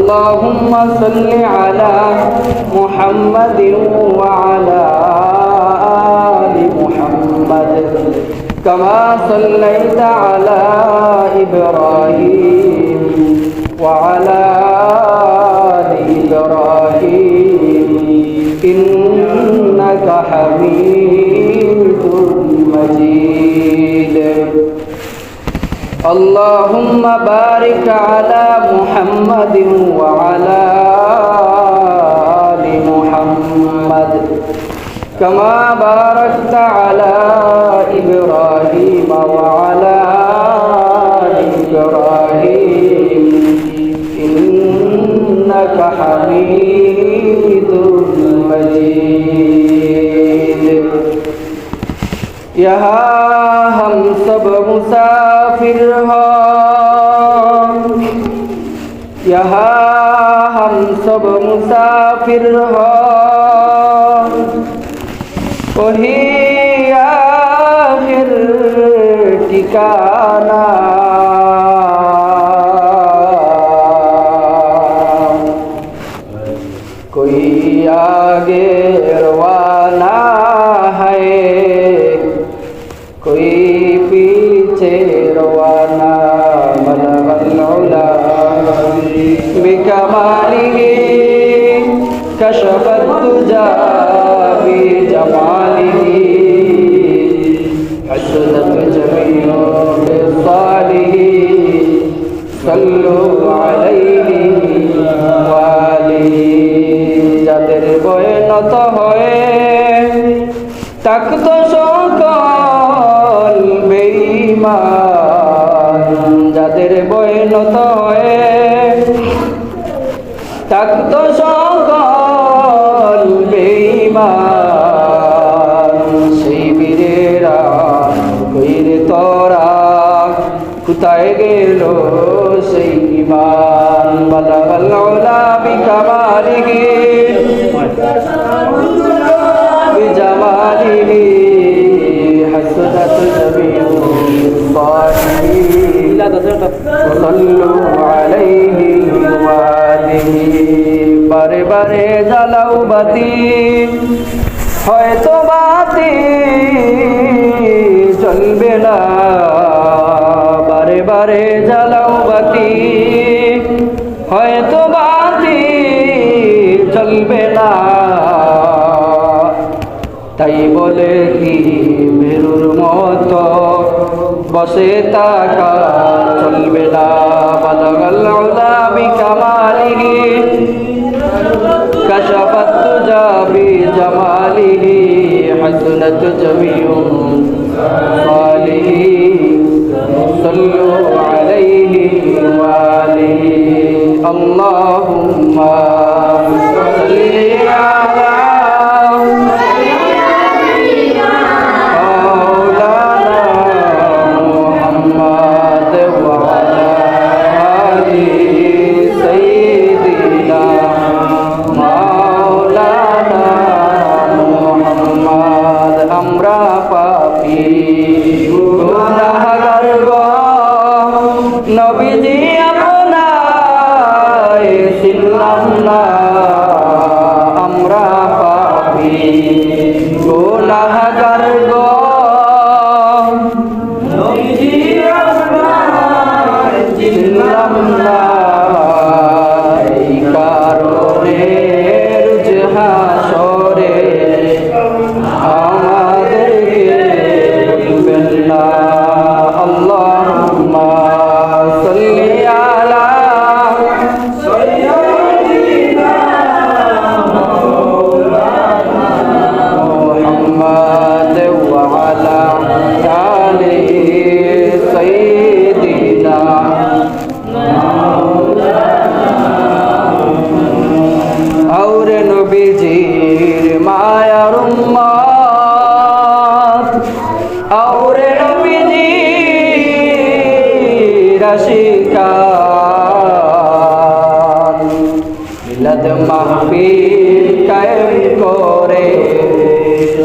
اللهم صل على محمد وعلى آل محمد كما صليت على إبراهيم وعلى آل إبراهيم إنك حميد مجيد اللهم بارك على محمد وعلى آل محمد كما باركت على إبراهيم وعلى آل إبراهيم إنك حميد مجيد यहाँ हम सब मुसाफिर हैं, यहाँ हम सब मुसाफिर हैं, वही आखिर ठिकाना कोई आगे रवाना है कोई पीछे रवाना बलगल उला बिकमालिही कशफत तुजा बिजमालिही हसनत जमीउ बिसालिही सल्लु अलैहि वालिही যাদের বয়ে নত হয়ে তাকত সকল বেঈমান যাদের বয়ে নত হয়ে তাকত সকল বেঈমান সেই বীরেরা কইরে তোরা কোথায় গেল সেই ঈমান বালাগাল উলা বিকামালিহি বিজামালিহি হাসনাত জামিউ সালিহিন সাল্লু আলাইহি ওয়া আলিহি বারে বারে জ্বালাও বাতি হয়তো বাতি জ্বলবে না বারে বারে জ্বালাও বাতি হয়তো বাতি জ্বলবে না তাই বলে কি মেরুর মতো বসে থাকা চলবে না বালাগাল উলা বিকামালিহি কাশাফাত তুজা বিজামালিহি হাসনাত জামিউ সালিহি সাল্লু আলাইহি ওয়া আলিহি আল্লাহুম্মা সাল্লি আলা আমরা পাপী গুনাহগার গো নবীজি আপনায় চিনলাম না আমরা পাপী গুনাহগার গো নবীজি আপনায় চিনলাম না এই কারণে রুজহাসরে اللهم صل على سيدنا محمد وعلى آل سيدنا और नबीजीर मायार उम्मत और नबीजीर आशिकान मिलाद महफिल कायम करे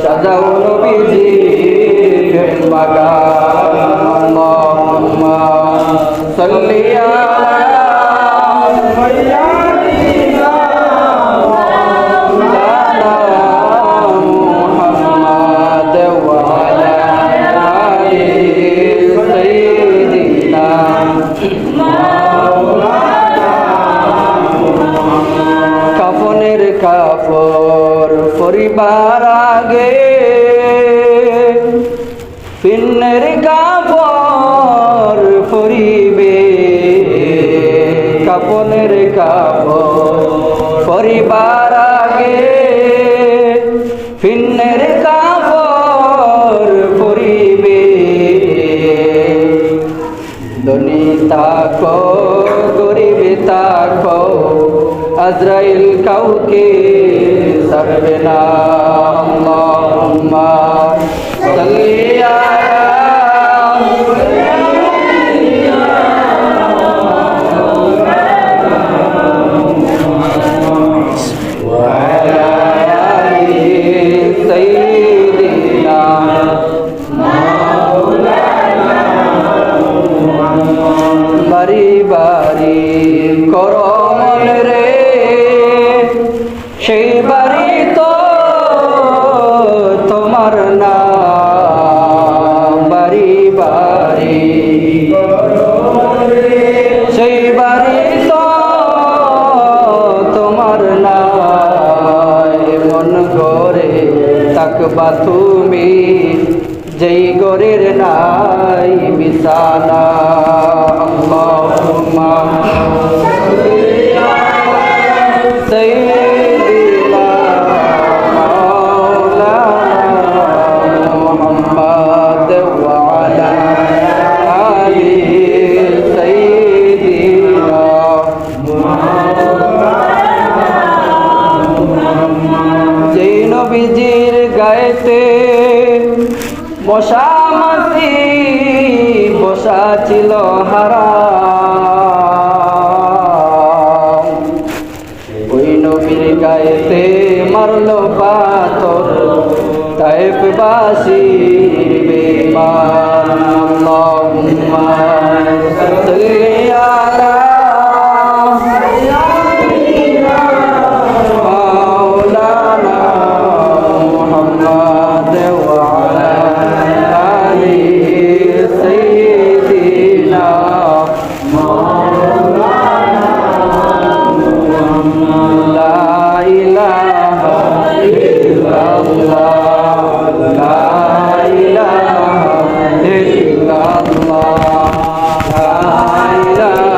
সাজাও নবীজির বাগান আল্লাহুম্মা সাল্লি আলা করিবার আগে পিন্নের কাপড় পরিবে, কাপনের কাপড় পরিবার আগে পিন্নের কাপড় পরিবে। ধনী থাকো গরিব থাকো আজরাইল কাউকে ছাড়বে না। আল্লাহুম্মা সাল্লি আলা ওয়া আলা আলি সাইয়্যিদিনা বাড়ি বাড়ি করমন রে, সেই বাড়ি তো তোমার না। বাড়ি বাড়ি সেই বাড়ি তো তোমার না। মন করে তাকবা তুমি যেই গরের নাই বিছানা। আল্লাহুম্মা সাইয়্যিদিনা মাওলানা মুহাম্মদ ওয়া আলা আলি সাইয়্যিদিনা যেই নবীজির গায়েতে মশা মাছি বসা ছিল হারাম, ওই নবীর গায়েতে মারলো পাথর তায়েফবাসীর বেঈমান। আল্লাহুম্মা সাল্লি আলা মাওলানা মুহাম্মদ ওয়া আলা আলি সাইয়্যিদিনা মাওলানা মুহাম্মদ। লা ইলাহা ইল্লাল্লাহ, লা ইলাহা ইল্লাল্লাহ, লা ইলাহা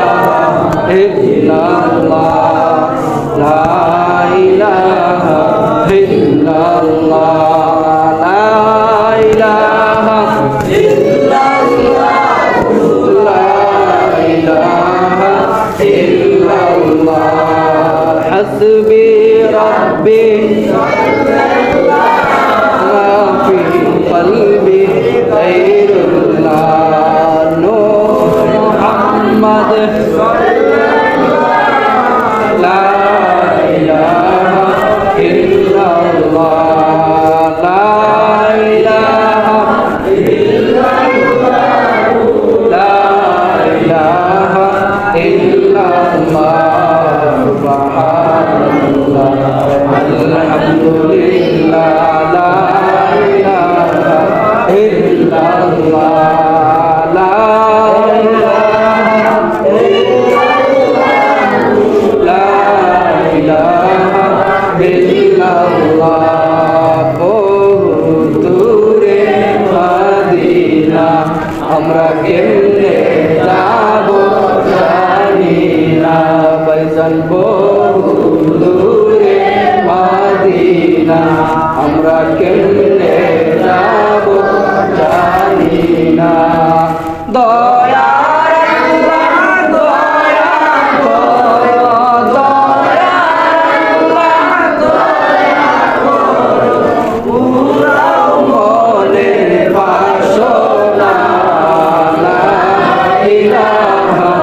ইল্লাল্লাহ, লা ইলাহা ইল্লাল্লাহ, লা ইলাহা ইল্লাল্লাহ, লা ইলাহা ইল্লাল্লাহ। হাসবি রাব্বি মা ফি কলবি গায়রুল্লাহ, নূর মুহাম্মদ লা ইলাহা ইল্লাল্লাহ, লা ইলাহা ইল্লাল্লাহ, লা ইলাহা ইল্লাল্লাহ। সুবহানাল্লাহ আলহামদুলিল্লাহ, লা ইলাহা ইল্লাল্লাহ, লা ইলাহা ইল্লাল্লাহ, লা ইলাহা ইল্লাল্লাহ। বহু দূরে মদিনা আমরা কেমনে যাব জানি না। ভাইজান বহু দূরে মদিনা আমরা কেমনে যাব জানি না। দয়ার আল্লাহ দয়া করো, দয়ার আল্লাহ দয়া করো, পুরাও মনের বাসনা। লা ইলাহা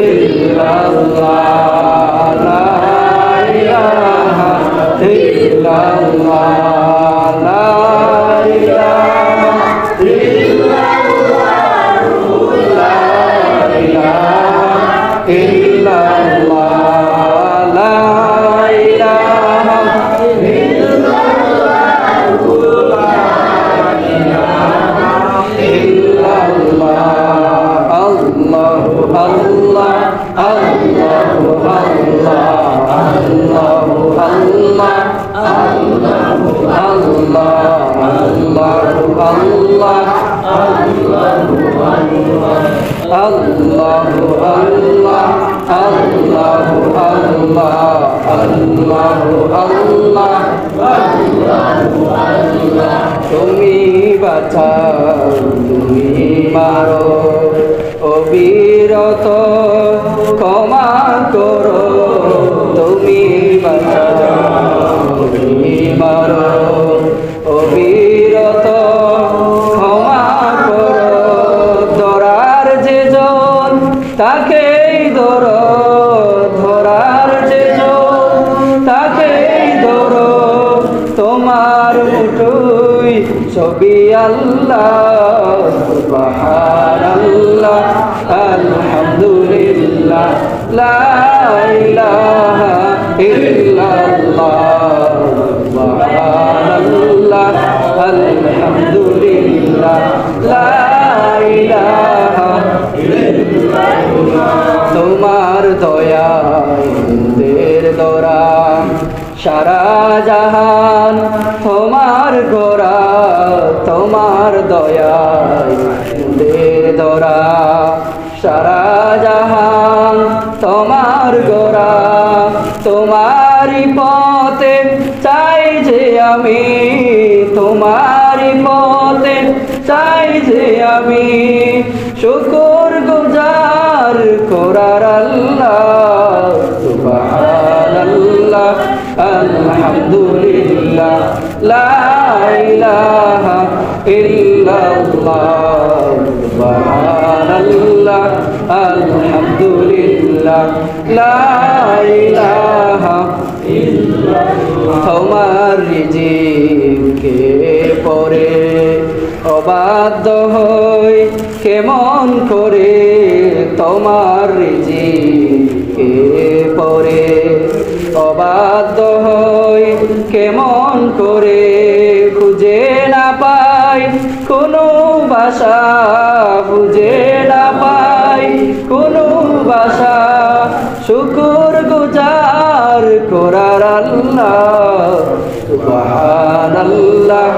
ইল্লাল্লাহ, লা ইলাহা ইল্লাল্লাহ, লা ইলাহা ইল্লাল্লাহ, লা ইলাহা ইল্লাল্লাহ, লা ইলাহা ইল্লাল্লাহ, লা ইলাহা ইল্লাল্লাহ। আল্লাহু আল্লাহ, আল্লাহু আল্লাহ, আল্লাহু আল্লাহ, আল্লাহু আল্লাহু আল্লাহ আল্লাহু আল্লাহ আল্লাহু আল্লাহ তুমি বাঁচাও তুমি মারো অবিরত ক্ষমা করো তুমি বাঁচাও তুমি মারো অবিরত ক্ষমা করো ধরার যে জন তাকেই ধরো ধরার যে জন তাকেই ধরো তোমার মুঠোই ছবি আল্লাহ সুবহানাল্লাহ আলহামদুলিল্লাহ লা ইলাহা ইল্লাল্লাহ সুবহানাল্লাহ আলহামদুলিল্লাহ লা ইলাহা ইল্লাল্লাহ তোমার দয়ায় দের দরা সারা জাহান তোমার গোরা তোমার দয়ায় দের দরা সারা জাহান তোমার গোরা তোমারই পথে চাই যে আমি তোমারই পথে চাই যে আমি শুকর গুজার করার আল্লাহ সুবহানাল্লাহ আলহামদুলিল্লাহ লা ইলাহা ইল্লাল্লাহ সুবহানাল্লাহ আলহামদুলিল্লাহ লা ইলাহা ইল্লাল্লাহ তোমার রিজিকে পরে অবাধ্য হই কেমন করে তোমার রিজিকে পরে অবাধ্য হই কেমন করে খুঁজে না পাই কোনো ভাষা খুঁজে না পাই কোনো ভাষা শুকর গুজার করার আল্লাহ সুবহানাল্লাহ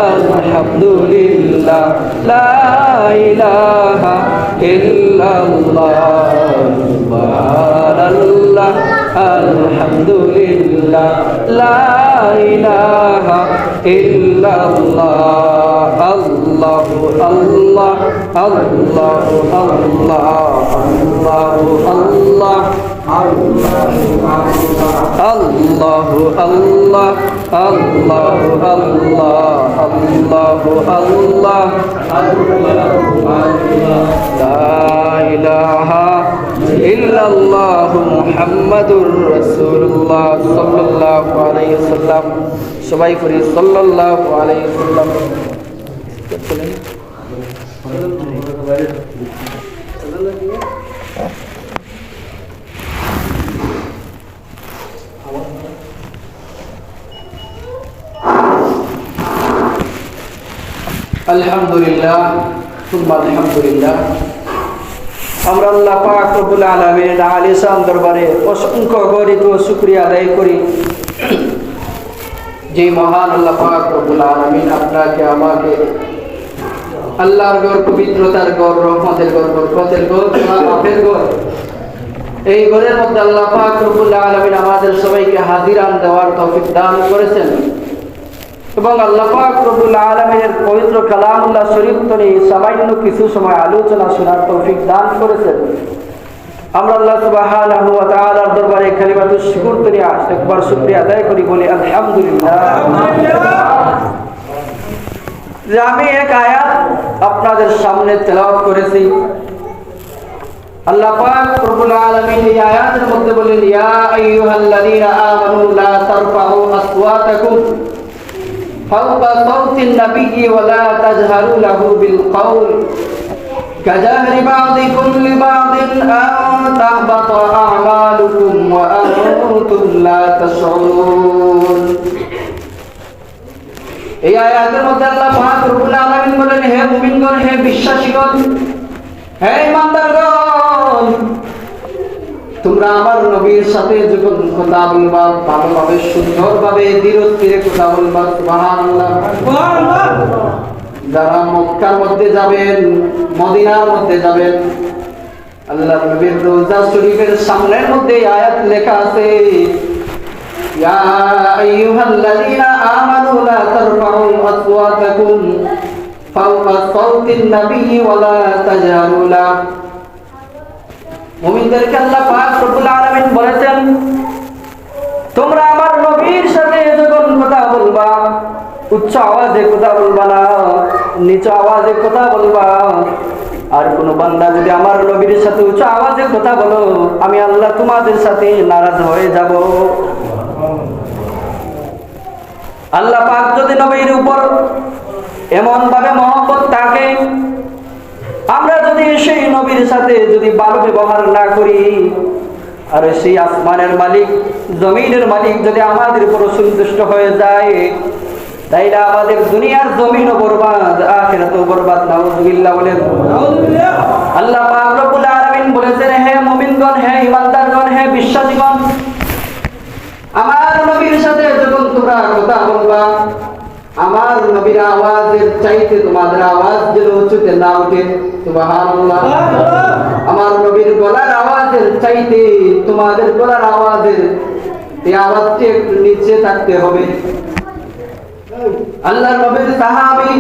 আলহামদুলিল্লাহ লা ইলাহা ইল্লাল্লাহ সুবহানাল্লাহ আলহামদুলিল্লাহ লা ইলাহা ইল্লাল্লাহ আল্লাহু আল্লাহ আল্লাহু আল্লাহ আল্লাহু আল্লাহ আল্লাহু আল্লাহ আল্লাহু আল্লাহ আল্লাহু আল্লাহ লা ইলাহা ইল্লাল্লাহু মুহাম্মাদুর রাসূলুল্লাহ সাল্লাল্লাহু আলাইহি ওয়াসাল্লাম সবাই করি সাল্লাল্লাহু আলাইহি ওয়াসাল্লাম আলহামদুলিল্লাহ সুম্মা আলহামদুলিল্লাহ আমরা আল্লাহ পাক রব্বুল আলামিনের আলিশান দরবারে অসংখ্য গরিত শুকরিয়া আদায় করি যে মহান আল্লাহ পাক রব্বুল আলামিন আপনাকে আমাকে আল্লাহর ঘর পবিত্রতার ঘর রহমতের ঘর বরকতের ঘর মাফের ঘর এই ঘরের মধ্যে আল্লাহ পাক রব্বুল আলামিন আমাদের সবাইকে হাজিরান দেওয়ার তৌফিক দান করেছেন এবং আল্লাহ পাক রব্বুল আলামিনের পবিত্র কালামুল্লাহ শরীফ থেকে সামান্য কিছু সময় আলোচনা শোনার তৌফিক দান করেছেন আমরা আল্লাহ সুবহানাহু ওয়া তাআলার দরবারে কালিমাতুশ শুকর করে একবার শুকরিয়া আদায় করি বলি আলহামদুলিল্লাহ যে আমি এক আয়াত আপনাদের সামনে তেলাওয়াত করেছি আল্লাহ পাক রব্বুল আলামিন এই আয়াতের মধ্যে বলেন ইয়া আইয়ুহাল্লাযীনা আমানু লা তারফাউ আসওয়াতাকুম ফাওকা সাওতিন নাবিয়্যি ওয়া লা তাজহারু লাহু বিল কওল কাজাহরি বা'দিকুম লিবা'দিন আন তাহবাতা আ'মালুকুম ওয়া আনতুম লা তাশউরুন এই আয়াতের মধ্যে আল্লাহ পাক রব্বুল আলামিন বলেন হে মুমিনগণ হে বিশ্বাসীগণ হে ইমানদারগণ তোমরা আমার নবীর সাথে যখন কথা বলবা ভালোভাবে সুন্দরভাবে ধীরে ধীরে কথা বলবা সুবহানাল্লাহ যারা মক্কার মধ্যে যাবেন, মদিনার মধ্যে যাবেন, আল্লাহর নবীর রওজা শরীফের সামনের মধ্যে আয়াত লেখা আছে, ইয়া আইয়ুহাল্লাযীনা আমানু লা তারফাউ আসওয়াতাকুম ফাওকা সাওতিন নাবিয়্যি ওয়া লা তাজহারু লা। মুমিনদেরকে আল্লাহ পাক রব্বুল আলামিন বলেছেন, তোমরা আমার নবীর সাথে যখন কথা বলবা, উচ্চ আওয়াজে কথা বলবা না, নিচু আওয়াজে কথা বলবা। আর কোন বান্দা যদি আমার নবীর সাথে উচ্চ আওয়াজে কথা বলো, আমি আল্লাহ তোমাদের সাথে নারাজ হয়ে যাব। আল্লাহ পাক যদি নবীর উপর এমন ভাবে মহব্বত থাকে, আমরা যদি সেই নবীর সাথে যদি ভালো ব্যবহার না করি, আর সেই আসমানের মালিক, জমিনের মালিক যদি আমাদের উপর সন্তুষ্ট হয়ে যায়, তাইলে আমাদের দুনিয়ার জমিনও বরবাদ, আখিরাতও বরবাদ। নাউযুবিল্লাহ বলেন। আল্লাহ পাক রব্বুল আলামিন বলেছেন, হে মুমিনগণ, হে ঈমানদারগণ, হে বিশ্বাসীগণ, আমার নবীর সাথে যখন তোমরা কথা বলবা, আমার নবীর আওয়াজের চাইতে তোমাদের আওয়াজ যেন উঁচুতে না ওঠে। সুবহানাল্লাহ। আমার নবীর গলার আওয়াজের চাইতে তোমাদের গলার আওয়াজের এই আওয়াজটি একটু নিচে থাকতে হবে। আল্লাহর নবীর সাহাবী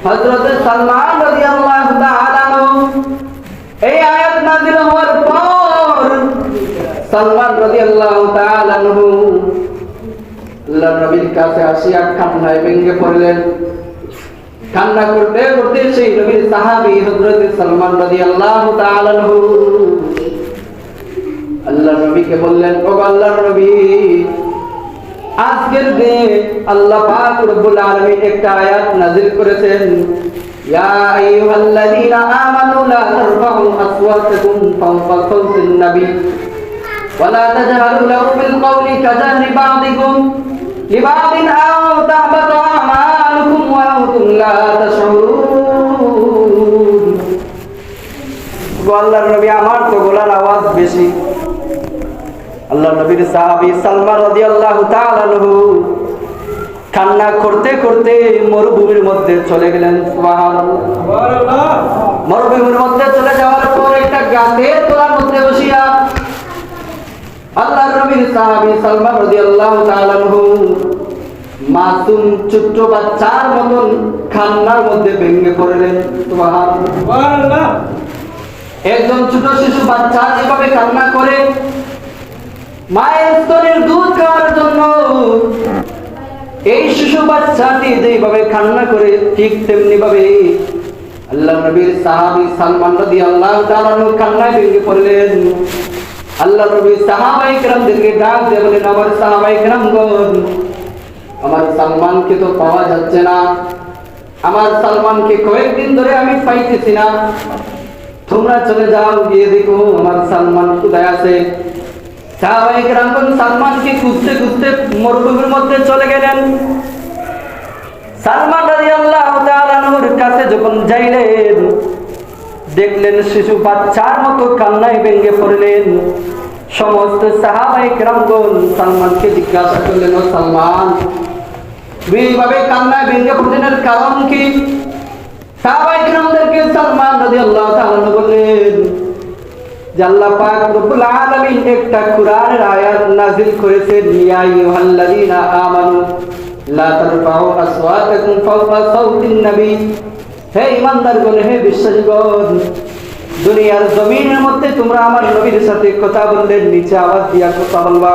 হযরত সালমান রাদিয়াল্লাহু তাআলা আনহু এই আয়াত নাযিল হওয়ার পর সালমান রাদিয়াল্লাহু তাআলা আনহু আল্লাহর নবীর কাছে আসিয়া কান্নায় ভেঙে পড়লেন। কান্না করতে করতে সেই নবীর সাহাবী হযরত সালমান রাদিয়াল্লাহু তাআলা আনহু আল্লাহর নবীকে বললেন, ও আল্লাহর নবী, আজকের দিনে আল্লাহ পাক রব্বুল আলামিন একটা আয়াত নাযিল করেছেন, ইয়া আইয়ুহাল্লাযীনা আমানু লা তারফাউ আসওয়াতাকুম ফাওকা সাওতিন নাবী ওয়া লা তাজহারু লাহু বিল কওলি কাজাহরি বা'দিকুম লিবা'দিন আও তাহবাতু আমালুকুম ওয়া আনতুম লা তাশউরুন। আল্লাহর নবী, আমার তো গলার আওয়াজ বেশি। আল্লাহ নবীর সাহাবী সালমান রাদিয়াল্লাহু তাআলা আনহু কান্না করতে করতে মরুভূমির মধ্যে চলে গেলেন। সুবহানাল্লাহ। মরুভূমির মধ্যে চলে যাওয়ার পর একটা গাছের তলার মধ্যে বসিয়া আল্লাহর নবীর সাহাবী সালমান রাদিয়াল্লাহু তাআলা আনহু মাসুম ছোট্ট বাচ্চার মতন কান্নার মধ্যে ভেঙে পড়লেন। সুবহানাল্লাহ। একজন ছোট শিশু বাচ্চা যেভাবে কান্না করে মায়ের স্তনের দুধ খাওয়ার জন্য, এই শিশু বাচ্চাটি যেভাবে কান্না করে, ঠিক তেমনি ভাবে আল্লাহর নবীর সাহাবী সালমান রাদিয়াল্লাহু তাআলা আনহু কান্নায় ভেঙে পড়লেন। আল্লাহর নবী সাহাবায়ে কেরামদেরকে ডাক দিয়ে বলেন, আমার সাহাবায়ে কেরামগণ, আমার সালমানকে তো পাওয়া যাচ্ছে না, আমার সালমানকে কয়েকদিন ধরে আমি পাইতেছি না, তোমরা চলে যাও, গিয়ে দেখো আমার সালমান কোথায় আছে। সাহাবায়ে কেরামগণ সালমানকে খুঁজতে খুঁজতে মরুভূমির মধ্যে চলে গেলেন। সালমান রাদিয়াল্লাহু তাআলা আনহুর কাছে যখন যাইলেন, দেখলেন শিশু বাচ্চার মতো কান্নায় ভেঙে পড়লেন। সমস্ত সাহাবায়ে কেরামগণ সালমানকে জিজ্ঞাসা করলেন, ও সালমান, তুমি এইভাবে কান্নায় ভেঙে পড়লেন, কারণ কি? সাহাবায়ে কেরামদেরকে সালমান রাদিয়াল্লাহু তাআলা আনহু বললেন যে আল্লাহ পাক রব্বুল আলামিন একটা কুরআনের আয়াত নাযিল করেছেন, ইয়া আইয়ুহাল্লাযীনা আমানু লা তারফাউ আসওয়াতাকুম ফাওকা সাওতিন নবী। হে ঈমানদারগণ, হে বিশ্বাসীগণ, দুনিয়ার জমিনের মধ্যে তোমরা আমার নবীর সাথে কথা বললে নিচে আওয়াজ দিয়া কথা বলবা।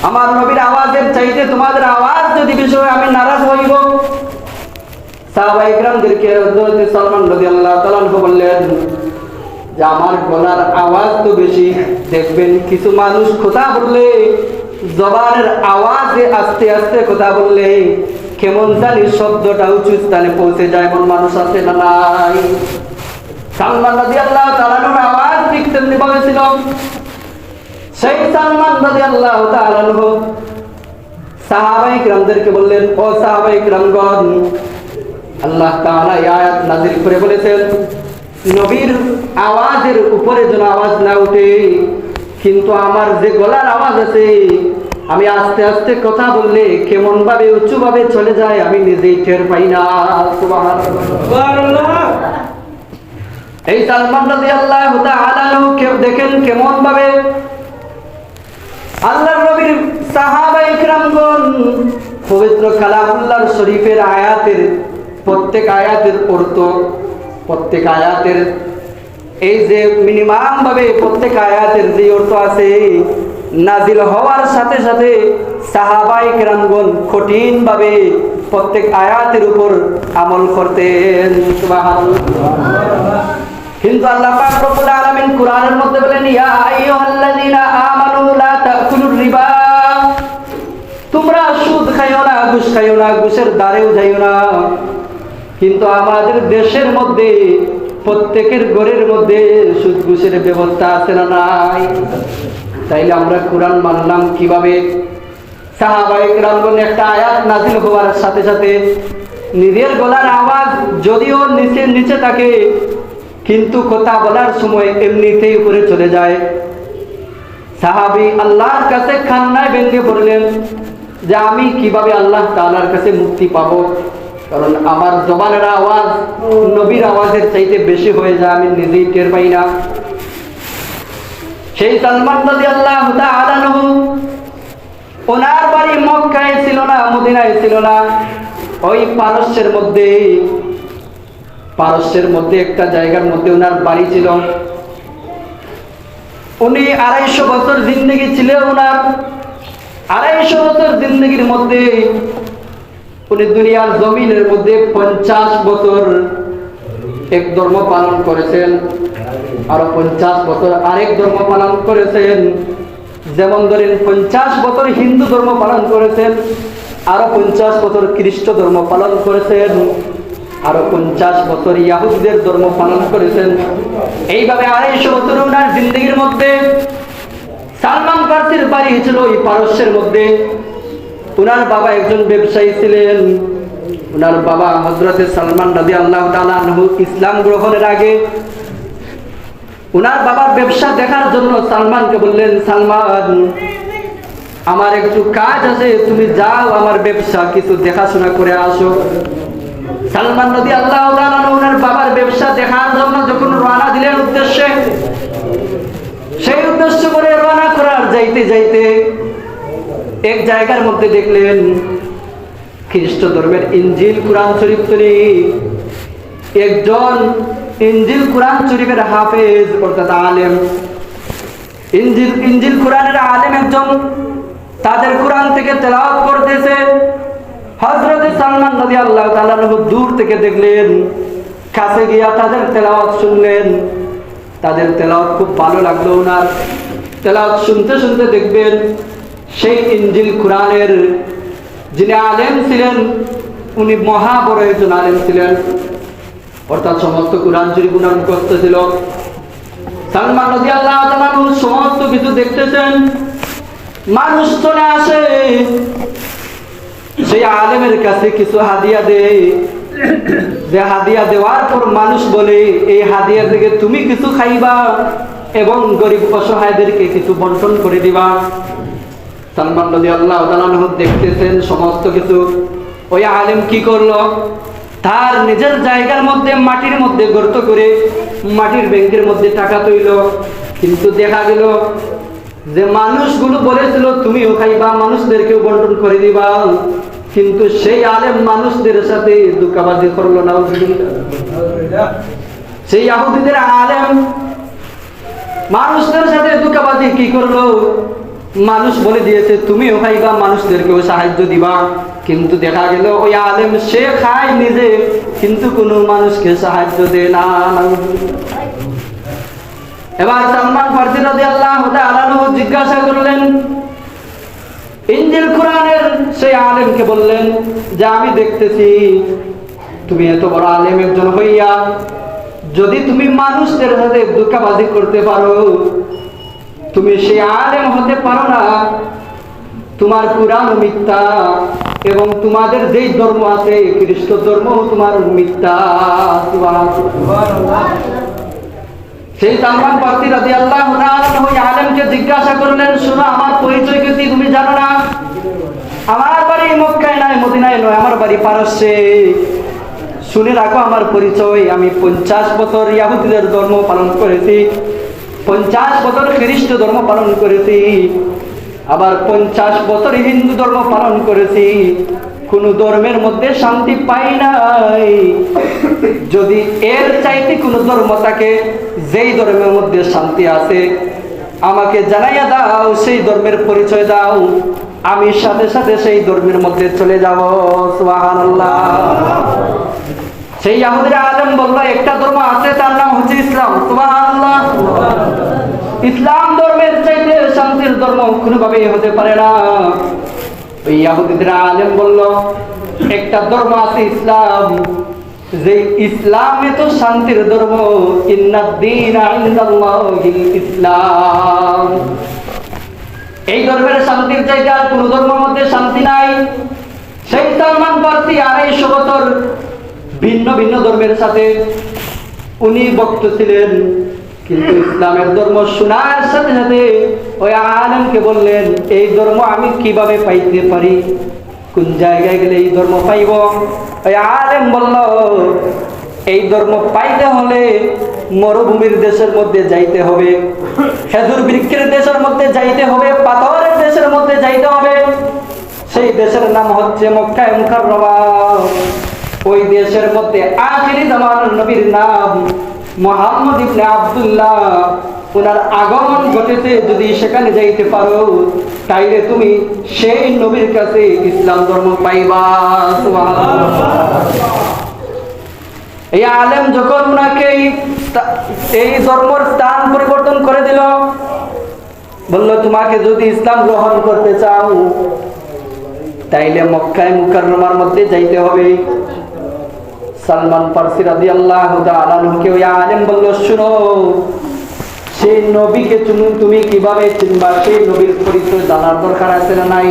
আমার নবীর আওয়াজের চাইতে তোমাদের আওয়াজ যদি বেশি হয়, আমি নারাজ হইব। সাহাবায়ে কেরামদেরকে হযরত সালমান রাদিয়াল্লাহু তাআলা আনহু বললেন যে আমার গলার আওয়াজ তো বেশি, দেখবেন কিছু মানুষ কথা বললে জবানের আওয়াজে আস্তে আস্তে কথা বললে কেমন জানি শব্দটা উঁচু স্থানে পৌঁছে যায়, এমন মানুষ আছে না নাই? সালমান রাদিয়াল্লাহু তাআলা আনহুর আওয়াজ ঠিক তেমনি ভাবে ছিল। সেই সালমান রাদিয়াল্লাহু তাআলা আনহু সাহাবায়ে কেরামদেরকে বললেন, ও সাহাবায়ে কেরামগণ, আল্লাহ তাআলা এই আয়াত নাযিল করে বলেছেন, নবীর আওয়াজের উপরে যেন আওয়াজ না উঠে, কিন্তু আমার যে গলার আওয়াজ আছে আমি আস্তে আস্তে কথা বললে কেমন ভাবে উঁচু ভাবে চলে যায় আমি নিজেই টের পাই না। সুবহানাল্লাহ। এই সালমান রাদিয়াল্লাহু তাআলা কেউ দেখেন কেমন ভাবে আল্লাহর নবীর সাহাবায়ে কিরামগণ পবিত্র কালামুল্লাহ শরীফের আয়াতের প্রত্যেক আয়াতের অর্থ, প্রত্যেক আয়াতের এই যে মিনিমাম ভাবে প্রত্যেক আয়াতের যে অর্থ আছে নাজিল হওয়ার সাথে সাথে সাহাবায়ে কেরামগণ কঠিন ভাবে প্রত্যেক আয়াতের উপর আমল করতেন। সুবহানাল্লাহ। কিন্তু আল্লাহ পাক রব্বুল আলামিন কোরআনের মধ্যে বলেন, ইয়া আইয়ুহাল্লাযীনা আমানু লা তাকুলুর রিবা, তোমরা সুদ খাইও না, ঘুষ খাইও না, ঘুষের দ্বারেও যাইও না। কিন্তু আমাদের দেশের মধ্যে প্রত্যেকের ঘরের মধ্যে সুদ ঘুষের ব্যবস্থা আছে না নাই? তাইলে আমরা কোরআন মানলাম কিভাবে? সাহাবায়ে কেরামগণ একটা আয়াত নাযিল হওয়ার সাথে সাথে নিজের গলার আওয়াজ যদিও নিচে নিচে থাকে কিন্তু কথা বলার সময় এমনিতেই উপরে চলে যায়। সাহাবী আল্লাহর কাছে কান্নায় ভেঙে পড়লেন যে আমি কিভাবে আল্লাহ তাআলার কাছে মুক্তি পাবো, কারণ আমার জবানের আওয়াজ নবীর আওয়াজের চাইতে বেশি হয়ে যায়, আমি নিজেই টের পাই না। সেই সালমান রাদিয়াল্লাহু তাআলা আনহু ওনার বাড়ি মক্কায় ছিল না, মদিনায় ছিল না, ওই পারস্যের মধ্যে একটা জায়গার মধ্যে ওনার বাড়ি ছিল। উনি 250 বছর জিন্দেগি ছিল ওনার। 250 বছর জিন্দেগির মধ্যে উনি দুনিয়ার জমিনের মধ্যে 50 বছর এক ধর্ম পালন করেছেন, আরো 50 বছর আরেক ধর্ম পালন করেছেন। যেমন ধরেন 50 বছর হিন্দু ধর্ম পালন করেছেন, আরো 50 বছর খ্রিস্ট ধর্ম পালন করেছেন, আরো 50 বছর ইহুদিদের ধর্ম পালন করেছেন। এইভাবে 250 বছর ওনার জিন্দেগির মধ্যে সালমান ফার্সির বাড়ি ছিল ওই পারস্যের মধ্যে। ওনার বাবা একজন ব্যবসায়ী ছিলেন। ওনার বাবা হযরতে সালমান রাদিয়াল্লাহু তাআলা আনহু ইসলাম গ্রহণের আগে ওনার বাবার ব্যবসা দেখার জন্য সালমানকে বললেন, সালমান আমার একটু কাজ আছে, তুমি যাও আমার ব্যবসা কিছু দেখাশোনা করে আসো। সালমান রাদিয়াল্লাহু তাআলা ওনার বাবার ব্যবসা দেখার জন্য যখন রওনা দিলেন উদ্দেশ্যে, সেই উদ্দেশ্য করে রওনা করার যাইতে যাইতে এক জায়গার মধ্যে দেখলেন খ্রিস্ট ধর্মের ইনজিল কুরআন শরীফ একজন ইনজিল কুরআন শরীফের হাফেজ অর্থাৎ আলেম, ইনজিল কুরআনের আলেম একজন তাদের কুরআন থেকে তেলাওয়াত করতেছে। হযরত সালমান রাদিয়াল্লাহু তাআলা দূর থেকে দেখলেন, কাছে গিয়া তাদের তেলাওয়াত শুনলেন। তাদের তেলাওয়াত খুব ভালো লাগলো। ওনার তেলাওয়াত শুনতে শুনতে দেখবেন সেই ইনজিল কুরআনের যিনি আলেম ছিলেন উনি মহা বড় একজন আলেম ছিলেন, অর্থাৎ সমস্ত কুরআন শরীফ উনার মুখস্থ ছিল। সালমান রাদিয়াল্লাহু তাআলা সমস্ত কিছু দেখতেছেন। মানুষ চলে আসে সেই আলেমের কাছে কিছু হাদিয়া দেয়, যে হাদিয়া দেওয়ার পর মানুষ বলে এই হাদিয়া থেকে তুমি কিছু খাইবা এবং গরিব অসহায়দেরকে কিছু বন্টন করে দিবা। সালমান রাদিয়াল্লাহু তাআলা দেখতেছেন সমস্ত কিছু। ওই আলেম কি করলো, তার নিজের জায়গার মধ্যে মাটির মধ্যে গর্ত করে মাটির ব্যাংকের মধ্যে টাকা তৈল। কিন্তু দেখা গেল যে মানুষগুলো বলেছিল তুমিও খাইবা, মানুষদেরকেও বন্টন করে দিবা, কিন্তু সেই আলেম মানুষদের সাথে ধোঁকাবাজি করলো না। সেই ইহুদিদের আলেম মানুষদের সাথে ধোঁকাবাজি কি করলো, মানুষ বলে দিয়েছে তুমিও খাইবা, মানুষদেরকেও সাহায্য দিবা, কিন্তু দেখা গেল ওই আলেম সে খায় নিজে কিন্তু কোনো মানুষকে সাহায্য দেয় না। এবার সালমান ফার্সি রাদিয়াল্লাহু তাআলা জিজ্ঞাসা করলেন, ইনজিল কুরআনের সেই আলেমকে বললেন যে আমি দেখতেছি তুমি এত বড় আলেম একজন হইয়া যদি তুমি মানুষদের সাথে ধোঁকাবাজি করতে পারো, তুমি সেই আলেম হতে পারো না, তোমার কুরআন মিথ্যা এবং তোমাদের যেই ধর্ম আছে খ্রিস্ট ধর্ম তোমার মিথ্যা। সুবহানাল্লাহ। সেই সালমান ফার্সি রাদিয়াল্লাহু তাআলা ওই আলেমকে জিজ্ঞাসা করলেন, শোনো আমার পরিচয় কি তুমি জানো না? আমার বাড়ি মক্কায় নয়, মদিনায় নয়, আমার বাড়ি পারস্যে। শুনে রাখো আমার পরিচয়। আমি 50 বছর ইহুদিদের ধর্ম পালন করেছি, 50 বছর খ্রিস্ট ধর্ম পালন করেছি, আবার 50 বছর হিন্দু ধর্ম পালন করেছি। কোন ধর্মের মধ্যে শান্তি পাই নাই। যদি এর চাইতে কোন ধর্ম থাকে, যেই ধর্মের মধ্যে শান্তি আছে, আমাকে জানাইয়া দাও, সেই ধর্মের পরিচয় দাও, আমি সাথে সাথে সেই ধর্মের মধ্যে চলে যাব। সুবহানাল্লাহ। সেই ইহুদিরা আলেম বলল, একটা ধর্ম আছে, তার নাম হচ্ছে ইসলাম। সুবহানাল্লাহ। ইসলাম ধর্মের চাইতে শান্তির ধর্ম কোনোভাবেই হতে পারে না। ওই ইহুদিরা আলেম বলল, একটা ধর্ম আছে ইসলাম, যে ইসলামে তো শান্তির ধর্ম। ইন্নাদ-দীনা ইনদাল্লাহিল ইসলাম। এই ধর্মের শান্তির চাইতে আর কোন ধর্মের মধ্যে শান্তি নাই। সেই সালমান ফারসি 250 বছর ভিন্ন ভিন্ন ধর্মের সাথে উনি বক্তা ছিলেন, কিন্তু ইসলামের ধর্ম শোনার সাথে সাথে ওই আলেমকে বললেন, এই ধর্ম আমি কিভাবে পাইতে পারি, কোন জায়গায় গেলে এই ধর্ম পাইব? ওই আলেম বলল, এই ধর্ম পাইতে হলে মরুভূমির দেশের মধ্যে যাইতে হবে, খেজুর বৃক্ষের দেশের মধ্যে যাইতে হবে, পাথরের দেশের মধ্যে যাইতে হবে। সেই দেশের নাম হচ্ছে মক্কায়ে মুকাররমা। ওই দেশের মধ্যে আখিরি জামানার নবীর নাম মুহাম্মদ ইবনে আব্দুল্লাহ, ওনার আগমন ঘটেছে। যদি সেখানে যাইতে পারো, তাইলে তুমি সেই নবীর কাছে ইসলাম ধর্ম পাইবা। এই আলেম যখন ওনাকে এই ধর্মের স্থান পরিবর্তন করে দিল, বলল, তোমাকে যদি ইসলাম গ্রহণ করতে চাও, তাইলে মক্কায়ে মুকাররমার মধ্যে যাইতে হবে। সালমান ফারসি রাদিয়াল্লাহু তাআলা আনহুকে ওই আলেম বলল, শুনো, সেই নবীকে তুমি কিভাবে চিনবা? সেই নবীর পরিচয় জানার দরকার আছে না নাই?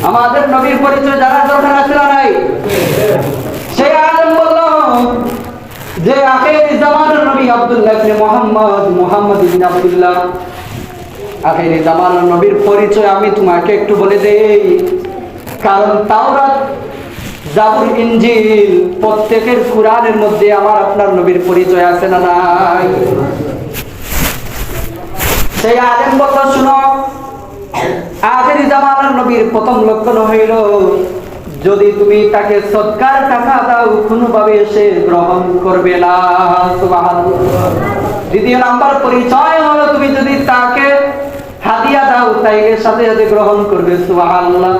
আমাদের নবীর পরিচয় জানার দরকার আছে না নাই? সেই আলেম বলল যে আখিরি জামানার নবী আব্দুল্লাহ ইবনে মুহাম্মদ ইবনে আব্দুল্লাহ, আখিরি জামানার নবীর পরিচয় আমি তোমাকে একটু বলে দেই। কারণ তাওরাত, জাবুর, ইনজিল প্রত্যেকের কুরআনের মধ্যে আমার আপনার নবীর পরিচয় আছে না নাই? সেই আলেম বলল, শুনো, আখিরি জামানার নবীর প্রথম লক্ষণ হইল, যদি তুমি তাকে সদকার টাকা দাও, কোনোভাবে সে গ্রহণ করবে না। সুবহানাল্লাহ। দ্বিতীয় নাম্বার পরিচয় হলো, তুমি যদি তাকে হাদিয়া দাও, তাইলে সাথে সাথে গ্রহণ করবে। সুবহানাল্লাহ।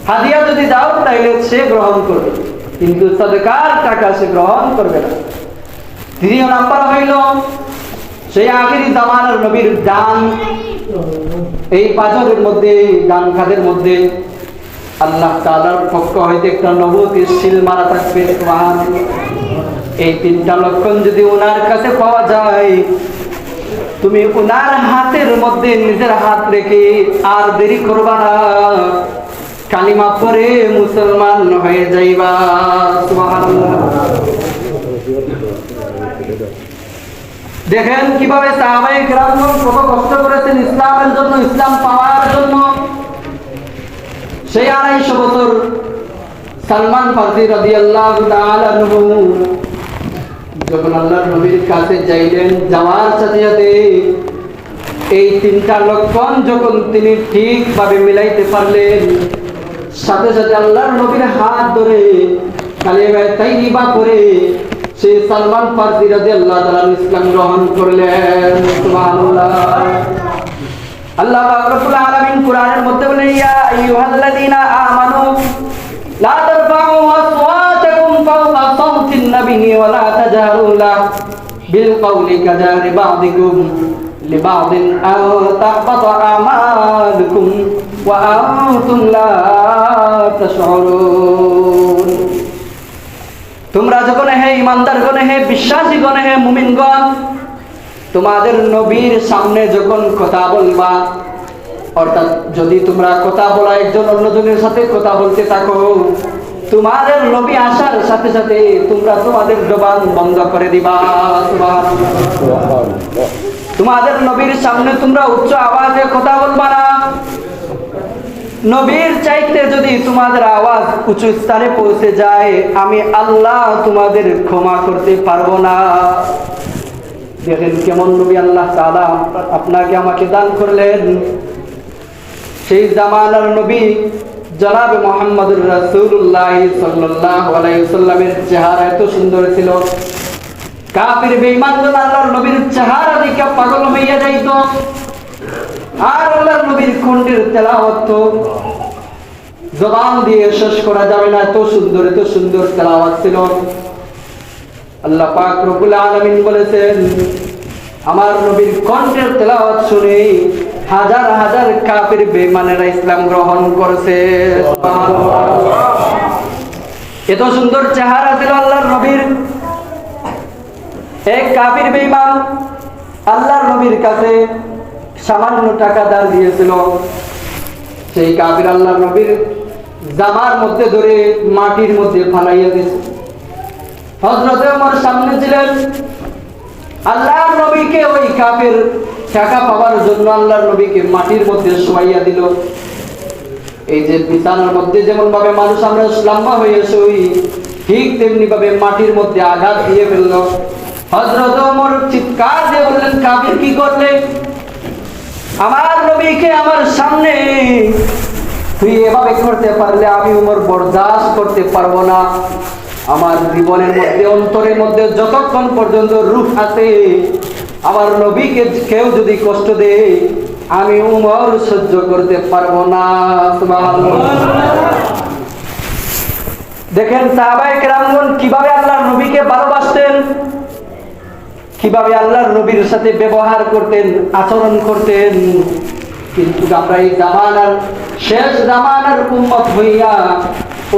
হাদিয়া যদি দাও, তাইলে সে গ্রহণ করবে, কিন্তু সদকার টাকা সে গ্রহণ করবে না। তৃতীয় নাম্বার হইল, সেই আখিরি জামানার নবীর ডান, এই পাঁচরের মধ্যে, ডান খাদের মধ্যে আল্লাহ তাআলার পক্ষ হইতে একটা নবুয়তের সিল মারা থাকবে। সুবহানাল্লাহ। এই তিনটা লক্ষণ যদি ওনার কাছে পাওয়া যায়, তুমি ওনার হাতের মধ্যে নিজের হাত রেখে আর দেরি করবা না, কালিমা পড়ে মুসলমান হয়ে যাইবা। সুবহানাল্লাহ। দেখেন কিভাবে সাহাবায়ে কেরামগণ কত কষ্ট করেছেন ইসলামের জন্য, ইসলাম পাওয়ার জন্য। সেই 250 বছর সালমান ফারসি রাদিয়াল্লাহু তাআলা আনহু যখন আল্লাহর নবীর কাছে যাইলেন, যাওয়ার সাথে সাথে এই তিনটা লক্ষণ যখন তিনি ঠিকভাবে মিলাইতে পারলেন, সাথে সাথে আল্লাহর নবীর হাত ধরে কালিমা তাইয়্যিবা করে সেই সালমান ফারসি রাদিয়াল্লাহু তাআলা ইসলাম গ্রহণ করলেন। সুবহানাল্লাহ। আল্লাহ পাক রব্বুল আলামিন কুরআনের মধ্যে বলেন, ইয়া আইয়ুহাল্লাযীনা আমানু লা তারফাউ আসওয়াতাকুম ফাওকা সাওতিন নাবিয়্যি ওয়া লা তাজহারু লাহু বিল কওলি কাজারি বা'দিকুম লিবা'দিন আও তাহবাতা আমালুকুম ওয়া আনতুম লা তাশউরুন। তোমরা যখন, হে ঈমানদারগণ, হে বিশ্বাসীগণ, হে মুমিনগণ, তোমাদের নবীর সামনে যখন কথা বলবা, অর্থাৎ যদি তোমরা কথা বলা একজন অন্যজনের সাথে কথা বলতে থাকো, তোমাদের নবী আসার সাথে সাথে তোমরা তোমাদের জবান বন্ধ করে দিবা। সুবহানাল্লাহ। তোমাদের নবীর সামনে তোমরা উচ্চ আওয়াজে কথা বলবা না। নবীর চাইতে যদি তোমাদের আওয়াজ উঁচু স্থানে পৌঁছে যায়, আমি আল্লাহ তোমাদের ক্ষমা করতে পারবো না। দেখেন কেমন নবী আল্লাহ তাআলা আপনাকে আমাকে দান করলেন। সেই জামানার নবী জনাবে মুহাম্মদুর রাসূলুল্লাহ সাল্লাল্লাহু আলাইহি ওয়াসাল্লামের চেহারা এত সুন্দর ছিল, কাফির বেঈমানরা আল্লাহর নবীর চেহারা দেখে পাগল হইয়া যাইত। আর আল্লাহর নবীর কণ্ঠের তেলাওয়াত জবান দিয়ে শেষ করা যাবে না, এত সুন্দর তেলাওয়াত ছিল। আল্লাহ পাক রব্বুল আলামিন বলেছেন, আমার নবীর কণ্ঠের তেলাওয়াত শুনে হাজার হাজার কাফির বেঈমানেরা ইসলাম গ্রহণ করেছে। এত সুন্দর চেহারা ছিল আল্লাহর নবীর। এক কাফির বেঈমান আল্লাহর নবীর কাছে সামান্য টাকা ধার দিয়েছিল। সেই কাফির আল্লাহর নবীর জামার মধ্যে ধরে মাটির মধ্যে ফালাইয়া দিয়েছে। হযরত ওমর সামনে ছিলেন। আল্লাহর নবীকে ওই কাফির টাকা পাওয়ার জন্য আল্লাহর নবীকে মাটির মধ্যে শোয়াইয়া দিল। এই যে বিছানার মধ্যে যেমন ভাবে মানুষ আমরা লম্বা হয়ে শুই, ঠিক তেমনি ভাবে মাটির মধ্যে আঘাত দিয়ে ফেলল। হযরত ওমর চিৎকার দিয়ে বললেন, কাফির কি করলে? আমার নবীকে আমার সামনে তুই এভাবে করতে পারলে আমি ওমর বরদাস্ত করতে পারবো না। আমার জীবনের মধ্যে অন্তরের মধ্যে যতক্ষণ পর্যন্ত রূহ আছে, আমার নবীকে কেউ যদি কষ্ট দেয় আমি ওমর সহ্য করতে পারবো না। সুবহানাল্লাহ। দেখেন সাহাবায়ে কেরামগণ কিভাবে আল্লাহর নবীকে ভালোবাসতেন, কিভাবে আল্লাহর নবীর সাথে ব্যবহার করতেন, আচরণ করতেন। কিন্তু আমরা এই জামানার শেষ জামানার উম্মত হইয়া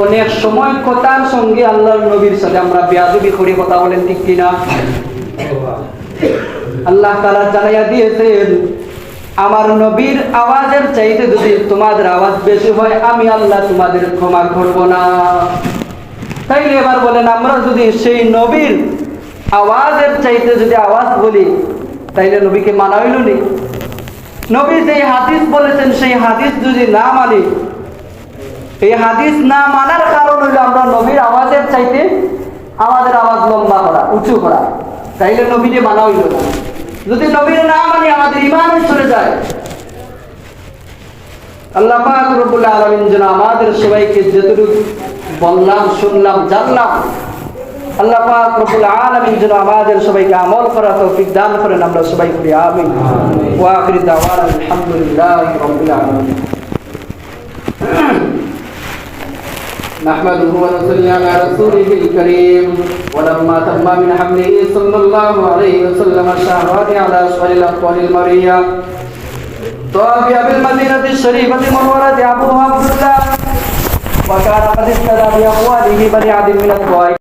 অনেক সময় কথার সঙ্গে আল্লাহর নবীর সাথে আমরা বেয়াদবি করে কথা বলেন, ঠিক কিনা? আল্লাহ তাআলা জানাইয়া দিয়েছেন, আমার নবীর আওয়াজের চাইতে যদি তোমাদের আওয়াজ বেশি হয় আমি আল্লাহ তোমাদের ক্ষমা করব না। তাইলে এবার বলেন, আমরা যদি সেই নবীর আওয়াজের চাইতে যদি আওয়াজ বলি তাইলে নবীকে মানা হইল নি? নবী যেই হাদিস বলেছেন সেই হাদিস যদি না মানি, এই হাদিস না মানার কারণ হইল আমরা নবীর আওয়াজের চাইতে আমাদের আওয়াজ লম্বা করা, উঁচু করা, তাইলে নবীকে মানা হইল না। যদি নবীর না মানি আমাদের ঈমান চলে যায়। আল্লাহ পাক রব্বুল আলামিন যেন আমাদের সবাইকে যতটুকু বললাম, শুনলাম, জানলাম, আল্লাহ পাক রব্বুল আলামিন যেন আমাদের সবাইকে আমল করার তৌফিক দান করেন। আমরা সবাই করি আমিন। ওয়া আখিরু দাওয়ানা আলহামদুলিল্লাহি রাব্বিল আলামিন। نحمده ونصلي على رسوله الكريم ولما تم من حمله صلى الله عليه وسلم الشهوات على أشهر الأقوال المرية طافي بالمدينة الشريفة منورة أبوه عبد الله وكان قد استدى بأمواله بني عدي من الطوائف